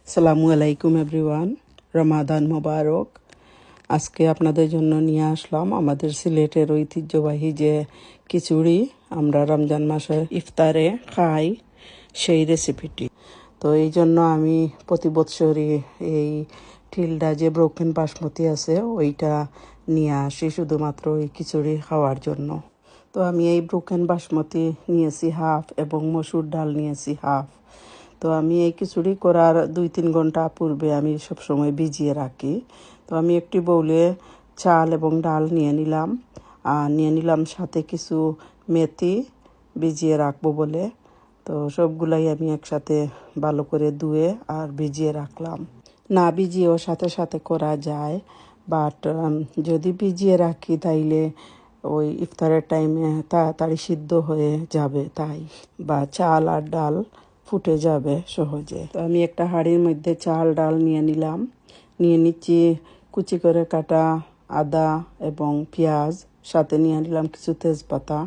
আসসালামু আলাইকুম এভরিওয়ান, রমাদান মোবারক। আজকে আপনাদের জন্য নিয়ে আসলাম আমাদের সিলেটের ঐতিহ্যবাহী যে খিচুড়ি আমরা রমজান মাসে ইফতারে খাই সেই রেসিপিটি। তো এই জন্য আমি প্রতি বছরই এই টিলডা যে ব্রোকেন বাসমতি আছে ওইটা নিয়ে আসি শুধুমাত্র ওই খিচুড়ি খাওয়ার জন্য। তো আমি এই ব্রোকেন বাসমতি নিয়েছি হাফ এবং মসুর ডাল নিয়েছি হাফ। তো আমি এই খিচুড়ি করার 2-3 ঘন্টা পূর্বে আমি সবসময় ভিজিয়ে রাখি। তো আমি একটি বাউলে চাল এবং ডাল নিয়ে নিলাম সাথে কিছু মেথি ভিজিয়ে রাখবো বলে। তো সবগুলাই আমি একসাথে ভালো করে ধুয়ে আর ভিজিয়ে রাখলাম। না ভিজিয়েও সাথে সাথে করা যায়, বাট যদি ভিজিয়ে রাখি তাইলে ওই ইফতারের টাইমে তাড়াতাড়ি সিদ্ধ হয়ে যাবে, তাই বা চাল আর ডাল ফুটে যাবে সহজে। তো আমি একটা হাঁড়ির মধ্যে চাল ডাল নিয়ে নিচ্ছি কুচি করে কাটা আদা এবং পেঁয়াজ, সাথে নিয়ে নিলাম কিছু তেজপাতা,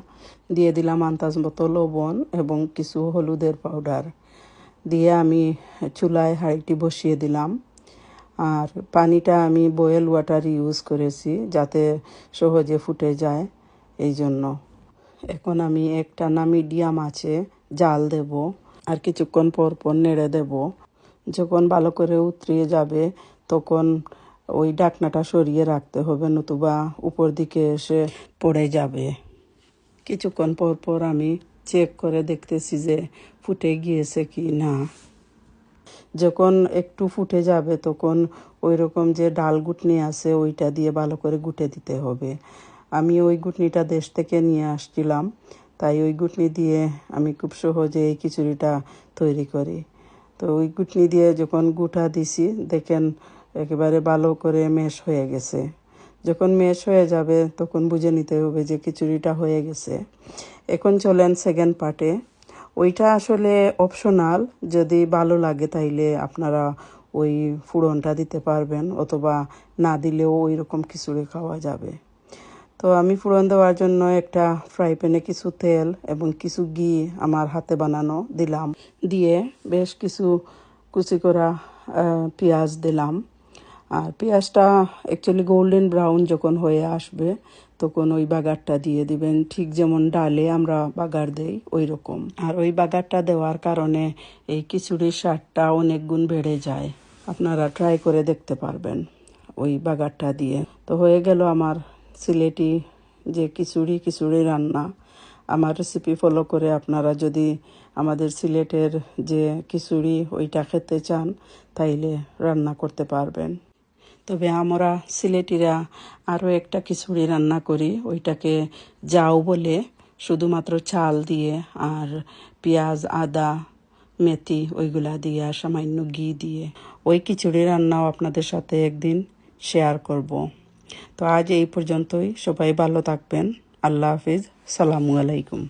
দিয়ে দিলাম আন্দাজ মতো লবণ এবং কিছু হলুদের পাউডার দিয়ে আমি চুলায় হাঁড়িটি বসিয়ে দিলাম। আর পানিটা আমি বয়েল ওয়াটার ইউজ করেছি যাতে সহজে ফুটে যায়, এই জন্য। এখন আমি একটানা মিডিয়াম আছে জাল দেব আর কিছুক্ষণ পর পর নেড়ে দেব। যখন ভালো করে উতরিয়ে যাবে তখন ওই ঢাকনাটা সরিয়ে রাখতে হবে, নতুবা উপর দিকে এসে পড়ে যাবে। কিছুক্ষণ পর পর আমি চেক করে দেখতেছি যে ফুটে গিয়েছে কি না। যখন একটু ফুটে যাবে তখন ওই রকম যে ডাল গুটনি আছে ওইটা দিয়ে ভালো করে গুটে দিতে হবে। আমি ওই গুটনিটা দেশ থেকে নিয়ে আসছিলাম, তাই ওই গুটনি দিয়ে আমি খুব সহজে এই খিচুড়িটা তৈরি করি। তো ওই গুটনি দিয়ে যখন গুটা দিছি দেখেন একেবারে ভালো করে ম্যাশ হয়ে গেছে। যখন ম্যাশ হয়ে যাবে তখন বুঝে নিতে হবে যে খিচুড়িটা হয়ে গেছে। এখন চলেন সেকেন্ড পার্টে। ওইটা আসলে অপশনাল, যদি ভালো লাগে তাইলে আপনারা ওই ফোড়নটা দিতে পারবেন, অথবা না দিলেও ওই রকম খিচুড়ি খাওয়া যাবে। তো আমি ফোড়ন দেওয়ার জন্য একটা ফ্রাই প্যানে কিছু তেল এবং কিছু ঘি আমার হাতে বানানো দিলাম, দিয়ে বেশ কিছু কুচি করা পেঁয়াজ দিলাম। আর পেঁয়াজটা অ্যাকচুয়ালি গোল্ডেন ব্রাউন যখন হয়ে আসবে তখন ওই বাগারটা দিয়ে দিবেন, ঠিক যেমন ডালে আমরা বাগার দেই ওই রকম। আর ওই বাগারটা দেওয়ার কারণে এই খিচুড়ির স্বাদটা অনেক গুণ বেড়ে যায়। আপনারা ট্রাই করে দেখতে পারবেন ওই বাগারটা দিয়ে। তো হয়ে গেল আমার সিলেটি যে খিচুড়ি রান্না। আমার রেসিপি ফলো করে আপনারা যদি আমাদের সিলেটের যে খিচুড়ি ওইটা খেতে চান তাইলে রান্না করতে পারবেন। তবে আমরা সিলেটিরা আরও একটা খিচুড়ি রান্না করি, ওইটাকে জাউ বলে, শুধুমাত্র চাল দিয়ে আর পেঁয়াজ আদা মেথি ওইগুলা দিয়ে আর সামান্য ঘি দিয়ে। ওই খিচুড়ি রান্নাও আপনাদের সাথে একদিন শেয়ার করব। তো আজ এই পর্যন্তই, সবাই ভালো থাকবেন। আল্লাহ হাফিজ, সালামু আলাইকুম।